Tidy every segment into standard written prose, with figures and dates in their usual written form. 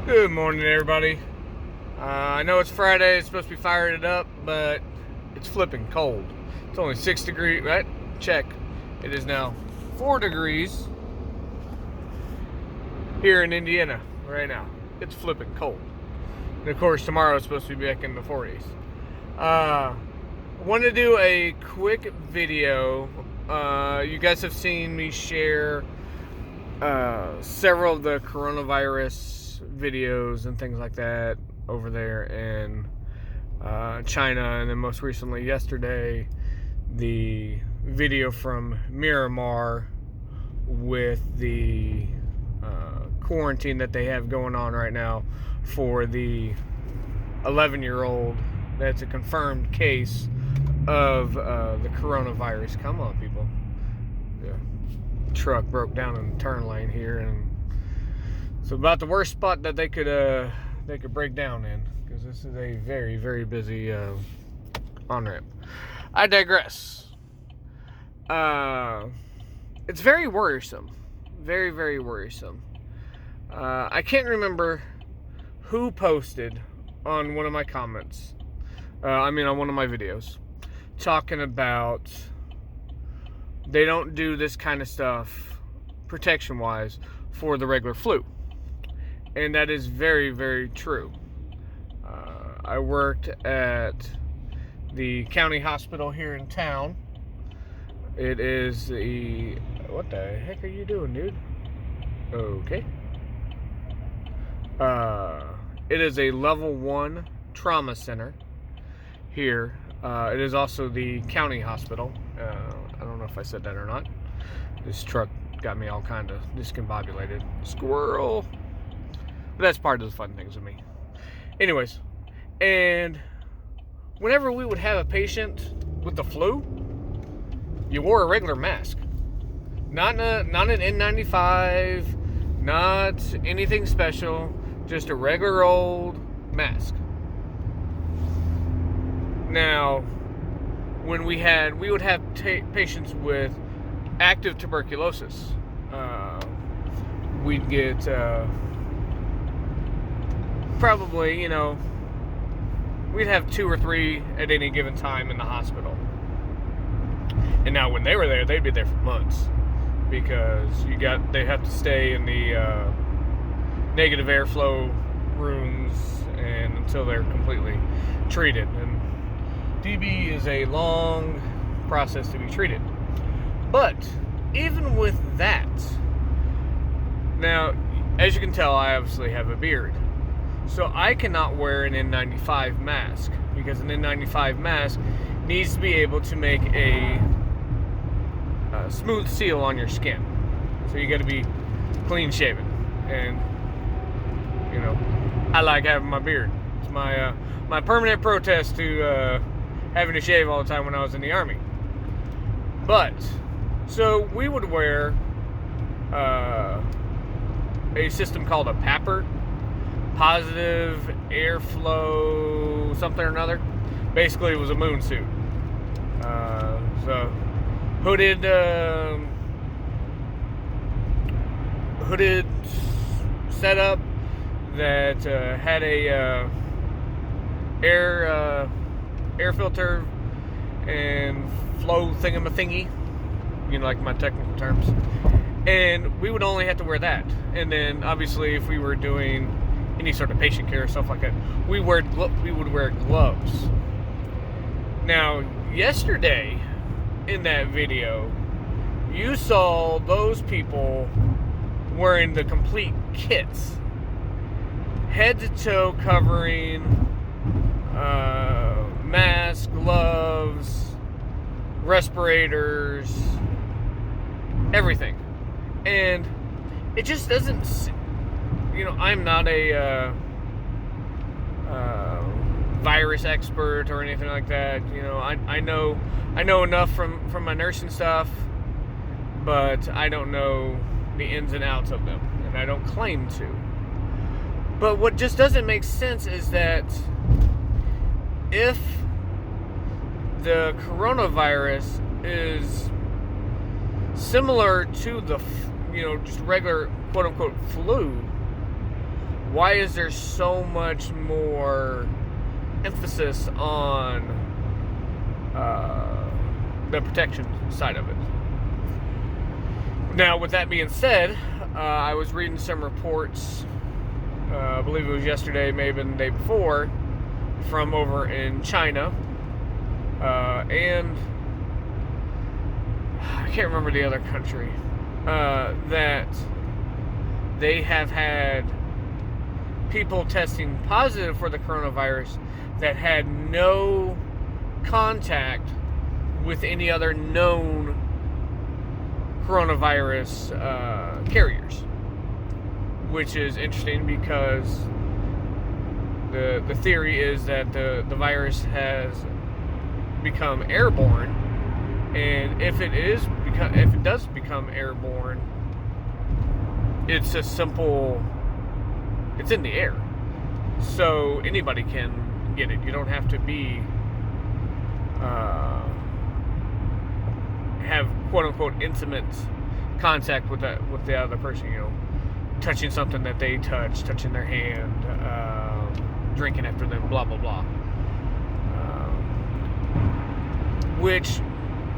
Good morning, everybody. I know it's Friday, it's supposed to be firing it up, but it's flipping cold. It's only 6 degrees, right? Check. It is now 4 degrees here in Indiana right now. It's flipping cold. And of course, tomorrow it's supposed to be back in the 40s. I want to do a quick video. You guys have seen me share several of the coronavirus videos and things like that over there in China, and then most recently yesterday the video from Myanmar with the quarantine that they have going on right now for the 11-year-old that's a confirmed case of the coronavirus. Come on, people. The truck broke down in the turn lane here, and so about the worst spot that they could break down in, because this is a very, very busy on-ramp. I digress. It's very worrisome. Very, very worrisome. I can't remember who posted on one of my comments, on one of my videos, talking about they don't do this kind of stuff protection-wise for the regular flu. And that is very, very true. I worked at the county hospital here in town. It is the... What the heck are you doing, dude? Okay. It is a level 1 trauma center here. It is also the county hospital. I don't know if I said that or not. This truck got me all kind of discombobulated. Squirrel! But that's part of the fun things with me. Anyways, and whenever we would have a patient with the flu, you wore a regular mask. Not an N95, not anything special, just a regular old mask. Now, when we would have patients with active tuberculosis. We'd get probably, we'd have 2 or 3 at any given time in the hospital. And now when they were there, they'd be there for months, because they have to stay in the negative airflow rooms and until they're completely treated. And TB is a long process to be treated. But even with that, now, as you can tell, I obviously have a beard. So I cannot wear an N95 mask, because an N95 mask needs to be able to make a smooth seal on your skin. So you got to be clean shaven. And, I like having my beard. It's my permanent protest to having to shave all the time when I was in the Army. But, so we would wear a system called a PAPR, positive airflow something or another. Basically, it was a moon suit. So hooded setup that had a air filter and flow thingamathingy, like my technical terms. And we would only have to wear that. And then obviously if we were doing any sort of patient care or stuff like that, we would wear gloves. Now, yesterday in that video, you saw those people wearing the complete kits, head to toe covering, mask, gloves, respirators, everything. And it just doesn't, I'm not a virus expert or anything like that. I know enough from my nursing stuff, but I don't know the ins and outs of them, and I don't claim to. But what just doesn't make sense is that if the coronavirus is similar to the, just regular quote-unquote flu, why is there so much more emphasis on the protection side of it? Now, with that being said, I was reading some reports, I believe it was yesterday, maybe the day before, from over in China, and I can't remember the other country, that they have had people testing positive for the coronavirus that had no contact with any other known coronavirus carriers, which is interesting because the theory is that the virus has become airborne, and if it does become airborne, it's it's in the air, so anybody can get it. You don't have to be have quote unquote intimate contact with the other person, touching something that they touch, touching their hand, drinking after them, blah blah blah, which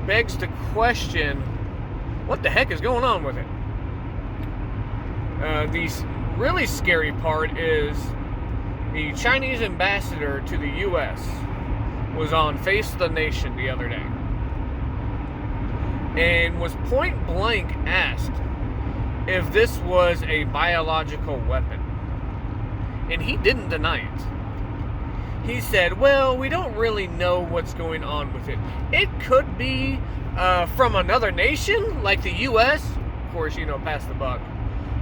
begs the question, what the heck is going on with it? The really scary part is the Chinese ambassador to the U.S. was on Face the Nation the other day and was point blank asked if this was a biological weapon. And he didn't deny it. He said, well, we don't really know what's going on with it. It could be from another nation, like the U.S. Of course, pass the buck.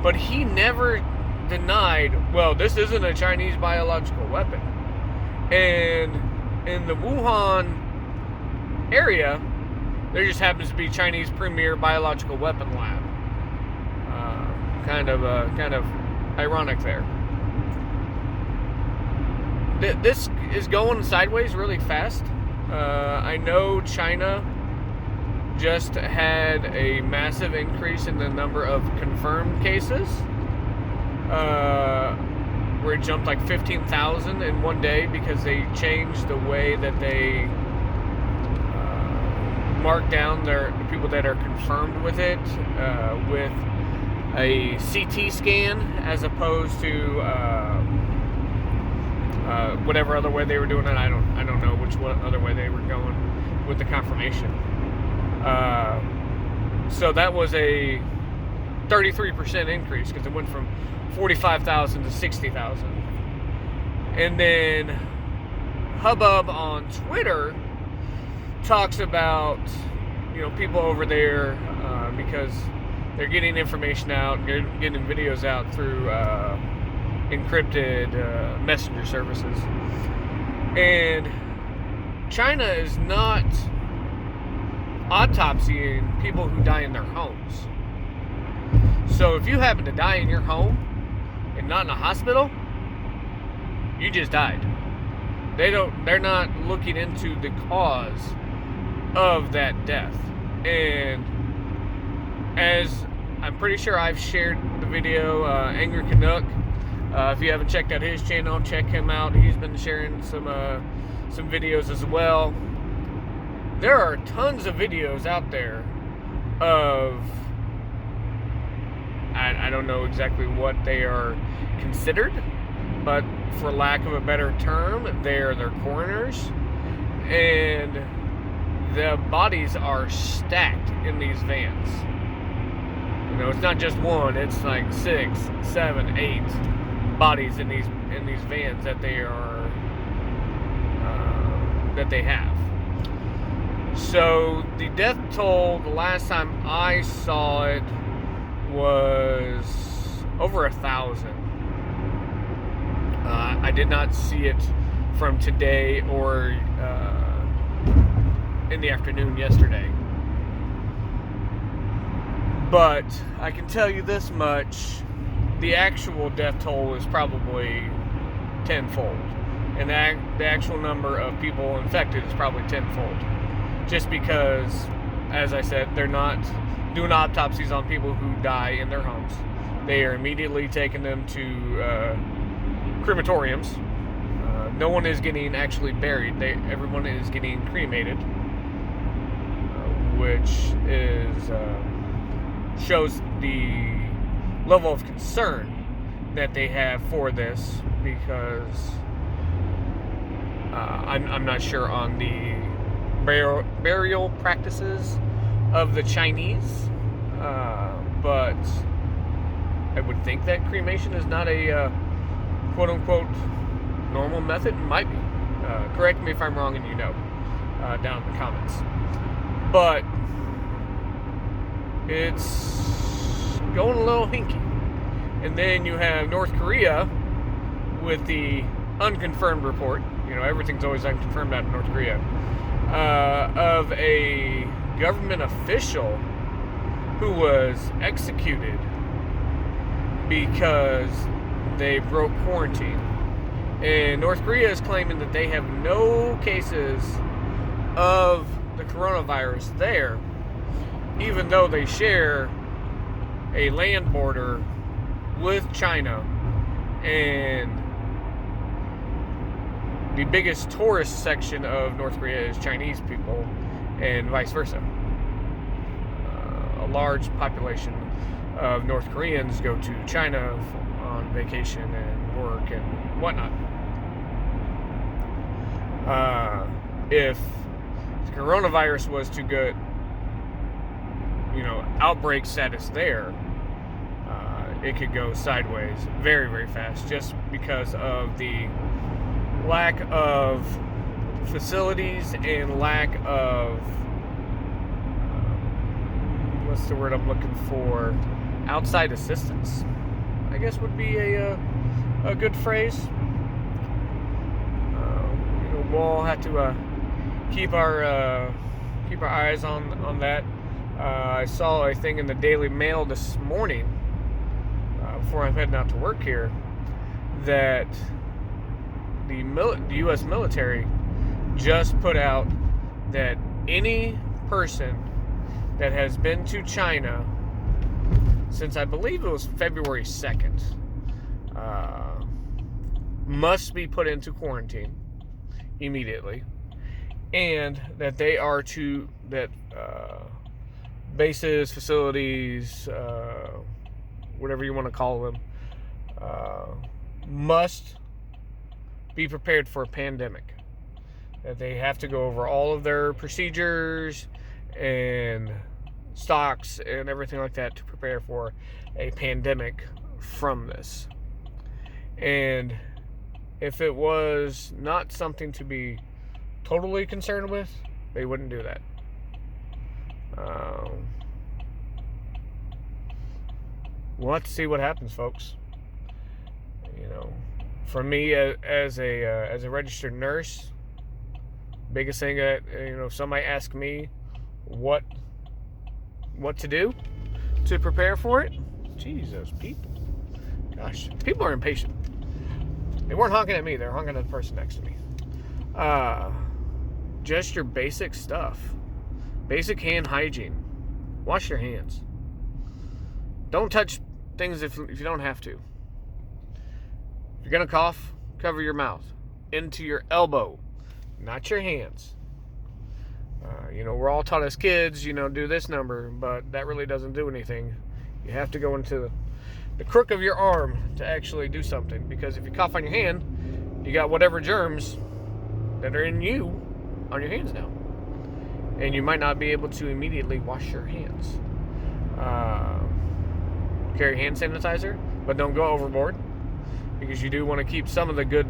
But he never denied, well, this isn't a Chinese biological weapon. And in the Wuhan area, there just happens to be Chinese premier biological weapon lab. Kind of ironic there. This is going sideways really fast. I know China just had a massive increase in the number of confirmed cases, where it jumped like 15,000 in one day because they changed the way that they mark down the people that are confirmed with it, with a CT scan as opposed to whatever other way they were doing it. I don't know which other way they were going with the confirmation. So that was a 33% increase because it went from 45,000 to 60,000. And then Hubbub on Twitter talks about people over there, because they're getting information out, they're getting videos out through encrypted messenger services, and China is not autopsying people who die in their homes. So if you happen to die in your home and not in a hospital, you just died. They're not looking into the cause of that death. And as I'm pretty sure I've shared the video, Angry Canuck, if you haven't checked out his channel, check him out. He's been sharing some videos as well. There are tons of videos out there of, I don't know exactly what they are considered, but for lack of a better term, they're coroners, and the bodies are stacked in these vans. It's not just one; it's like 6, 7, 8 bodies in these vans that they are that they have. So the death toll, the last time I saw it, was over 1,000. I did not see it from today or in the afternoon yesterday. But I can tell you this much, the actual death toll is probably tenfold. And the actual number of people infected is probably tenfold. Just because, as I said, they're not doing autopsies on people who die in their homes. They are immediately taking them to crematoriums. No one is getting actually buried. Everyone is getting cremated, which is shows the level of concern that they have for this, because I'm not sure on the burial practices of the Chinese, but I would think that cremation is not a quote-unquote normal method. It might be. Correct me if I'm wrong and down in the comments. But it's going a little hinky. And then you have North Korea with the unconfirmed report. Everything's always unconfirmed out of North Korea. Of a government official who was executed because they broke quarantine. And North Korea is claiming that they have no cases of the coronavirus there, even though they share a land border with China, and the biggest tourist section of North Korea is Chinese people, and vice versa. A large population of North Koreans go to China on vacation and work and whatnot. If the coronavirus was to get, outbreak status there, it could go sideways very, very fast, just because of the lack of facilities and lack of what's the word I'm looking for? Outside assistance, I guess, would be a good phrase. We'll have to keep our eyes on that. I saw a thing in the Daily Mail this morning, before I'm heading out to work here, that the U.S. military just put out that any person that has been to China since, I believe it was February 2nd, must be put into quarantine immediately, and that they are bases, facilities, whatever you want to call them, must be prepared for a pandemic. That they have to go over all of their procedures and stocks and everything like that to prepare for a pandemic from this. And if it was not something to be totally concerned with, they wouldn't do that. We'll have to see what happens, folks. For me, as a registered nurse, biggest thing that if somebody asks me what to do to prepare for it, Jesus, people, gosh, people are impatient. They weren't honking at me; they're honking at the person next to me. Just your basic stuff, basic hand hygiene. Wash your hands. Don't touch things if you don't have to. If you're gonna cough, cover your mouth into your elbow, not your hands. We're all taught as kids, do this number, but that really doesn't do anything. You have to go into the crook of your arm to actually do something, because if you cough on your hand, you got whatever germs that are in you on your hands now, and you might not be able to immediately wash your hands. Carry hand sanitizer, but don't go overboard, because you do want to keep some of the good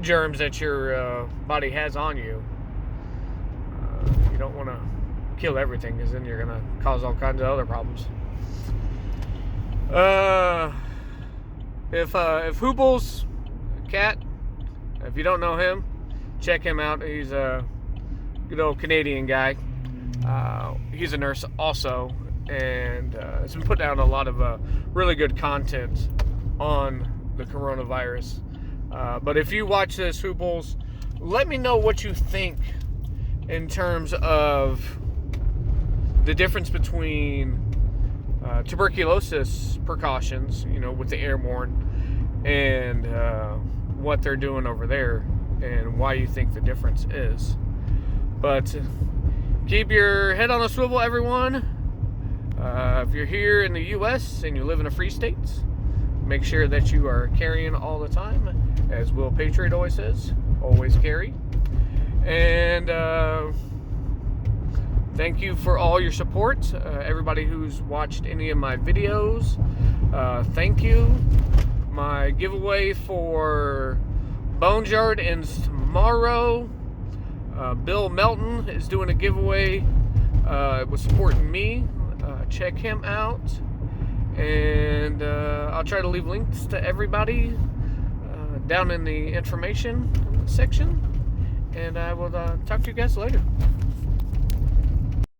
germs that your body has on you. You don't want to kill everything, because then you're going to cause all kinds of other problems. If Hoobles Cat, if you don't know him, check him out. He's a good old Canadian guy. He's a nurse also, and has been putting out a lot of really good content on the coronavirus. But if you watch this, Hoobles, let me know what you think in terms of the difference between tuberculosis precautions, with the airborne, and what they're doing over there and why you think the difference is. But keep your head on a swivel, everyone. If you're here in the U.S. and you live in a free state, make sure that you are carrying all the time. As Will Patriot always says, always carry. And thank you for all your support. Everybody who's watched any of my videos, thank you. My giveaway for Boneyard ends tomorrow. Bill Melton is doing a giveaway. Was supporting me. Check him out. And I'll try to leave links to everybody down in the information section. And I will talk to you guys later.